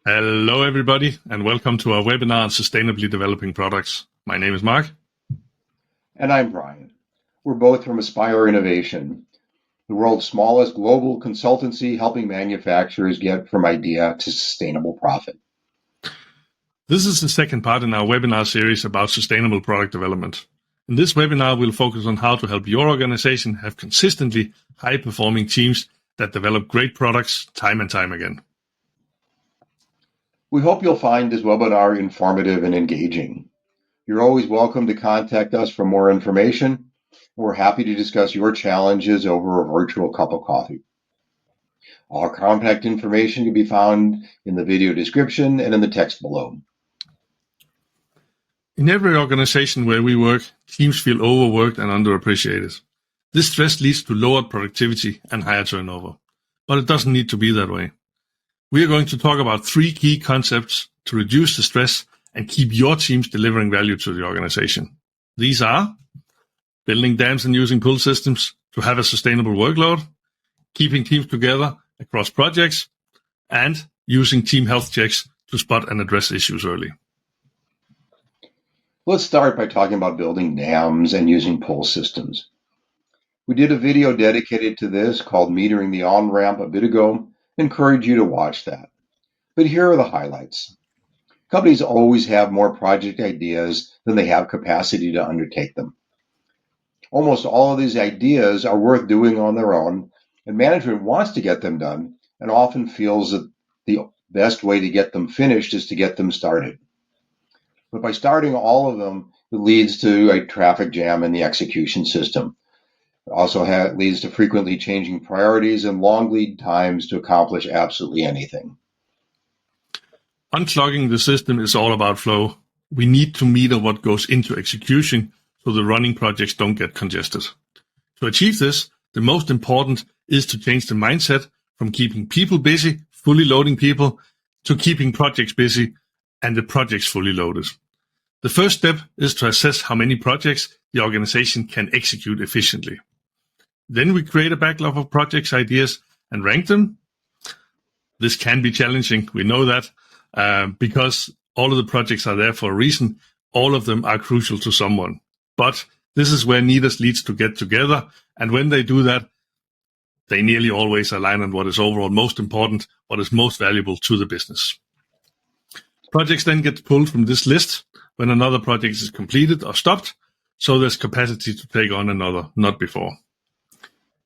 Hello, everybody, and welcome to our webinar on sustainably developing products. My name is Mark. And I'm Brian. We're both from Aspire Innovation, the world's smallest global consultancy helping manufacturers get from idea to sustainable profit. This is the second part in our webinar series about sustainable product development. In this webinar, we'll focus on how to help your organization have consistently high-performing teams that develop great products time and time again. We hope you'll find this webinar informative and engaging. You're always welcome to contact us for more information. We're happy to discuss your challenges over a virtual cup of coffee. All contact information can be found in the video description and in the text below. In every organization where we work, teams feel overworked and underappreciated. This stress leads to lowered productivity and higher turnover, but it doesn't need to be that way. We are going to talk about 3 key concepts to reduce the stress and keep your teams delivering value to the organization. These are building dams and using pull systems to have a sustainable workload, keeping teams together across projects, and using team health checks to spot and address issues early. Let's start by talking about building dams and using pull systems. We did a video dedicated to this called Metering the On-Ramp a bit ago. Encourage you to watch that. But here are the highlights. Companies always have more project ideas than they have capacity to undertake them. Almost all of these ideas are worth doing on their own, and management wants to get them done and often feels that the best way to get them finished is to get them started. But by starting all of them, it leads to a traffic jam in the execution system. It also leads to frequently changing priorities and long lead times to accomplish absolutely anything. Unclogging the system is all about flow. We need to meter what goes into execution so the running projects don't get congested. To achieve this, the most important is to change the mindset from keeping people busy, fully loading people, to keeping projects busy and the projects fully loaded. The first step is to assess how many projects the organization can execute efficiently. Then we create a backlog of projects ideas and rank them. This can be challenging, we know that, because all of the projects are there for a reason. All of them are crucial to someone. But this is where leaders to get together, and when they do that, they nearly always align on what is overall most important, what is most valuable to the business. Projects then get pulled from this list when another project is completed or stopped, so there's capacity to take on another, not before.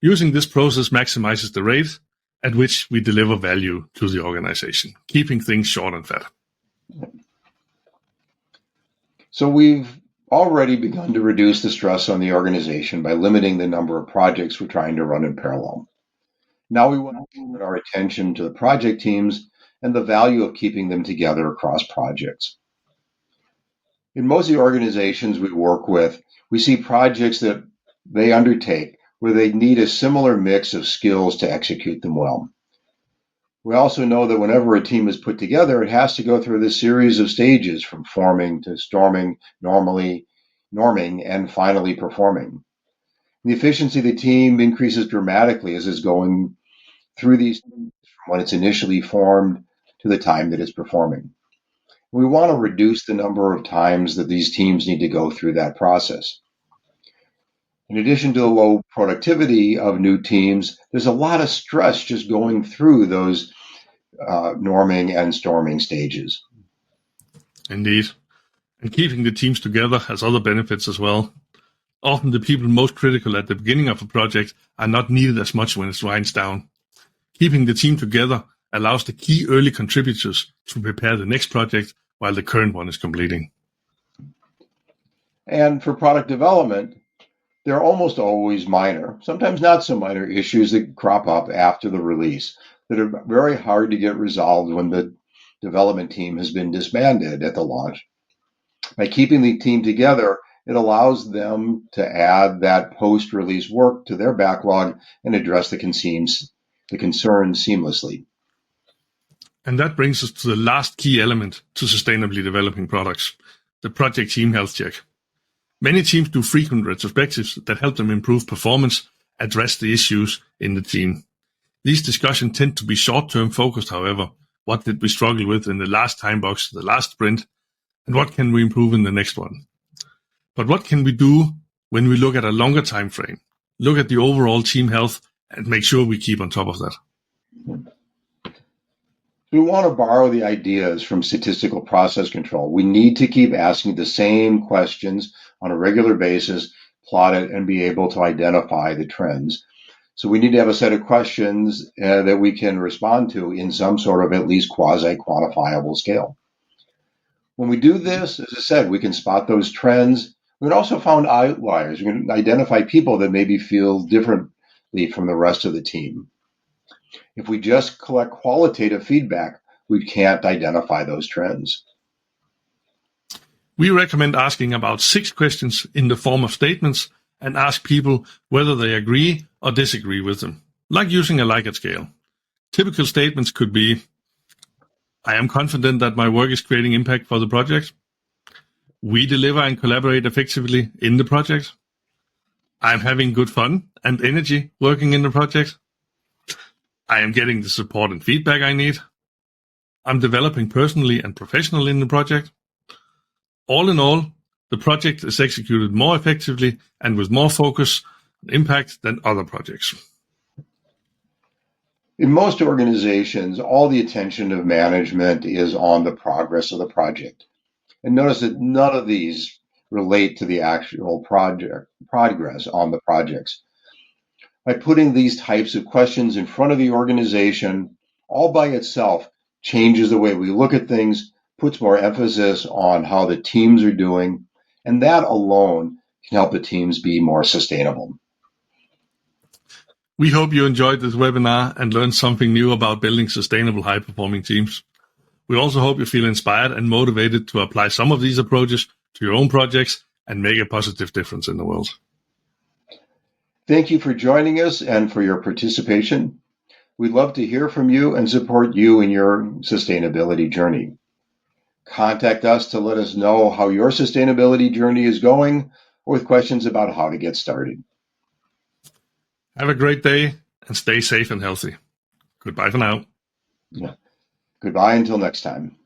Using this process maximizes the rate at which we deliver value to the organization, keeping things short and fat. So we've already begun to reduce the stress on the organization by limiting the number of projects we're trying to run in parallel. Now we want to turn our attention to the project teams and the value of keeping them together across projects. In most of the organizations we work with, we see projects that they undertake where they need a similar mix of skills to execute them well. We also know that whenever a team is put together, it has to go through this series of stages from forming to storming, norming, and finally performing. The efficiency of the team increases dramatically as it's going through these from when it's initially formed to the time that it's performing. We want to reduce the number of times that these teams need to go through that process. In addition to the low productivity of new teams, there's a lot of stress just going through those norming and storming stages. Indeed. And keeping the teams together has other benefits as well. Often the people most critical at the beginning of a project are not needed as much when it winds down. Keeping the team together allows the key early contributors to prepare the next project while the current one is completing. And for product development, there are almost always minor, sometimes not so minor, issues that crop up after the release that are very hard to get resolved when the development team has been disbanded at the launch. By keeping the team together, it allows them to add that post-release work to their backlog and address the concerns seamlessly. And that brings us to the last key element to sustainably developing products, the project team health check. Many teams do frequent retrospectives that help them improve performance, address the issues in the team. These discussions tend to be short-term focused, however, what did we struggle with in the last time box, the last sprint, and what can we improve in the next one. But what can we do when we look at a longer time frame, look at the overall team health, and make sure we keep on top of that? We want to borrow the ideas from statistical process control. We need to keep asking the same questions on a regular basis, plot it, and be able to identify the trends. So we need to have a set of questions that we can respond to in some sort of at least quasi-quantifiable scale. When we do this, as I said, we can spot those trends. We can also find outliers. We can identify people that maybe feel differently from the rest of the team. If we just collect qualitative feedback, we can't identify those trends. We recommend asking about 6 questions in the form of statements and ask people whether they agree or disagree with them, like using a Likert scale. Typical statements could be, I am confident that my work is creating impact for the project. We deliver and collaborate effectively in the project. I'm having good fun and energy working in the project. I am getting the support and feedback I need. I'm developing personally and professionally in the project. All in all, the project is executed more effectively and with more focus and impact than other projects. In most organizations, all the attention of management is on the progress of the project. And notice that none of these relate to the actual progress on the projects. By putting these types of questions in front of the organization, all by itself changes the way we look at things, puts more emphasis on how the teams are doing, and that alone can help the teams be more sustainable. We hope you enjoyed this webinar and learned something new about building sustainable high-performing teams. We also hope you feel inspired and motivated to apply some of these approaches to your own projects and make a positive difference in the world. Thank you for joining us and for your participation. We'd love to hear from you and support you in your sustainability journey. Contact us to let us know how your sustainability journey is going or with questions about how to get started. Have a great day and stay safe and healthy. Goodbye for now. Goodbye until next time.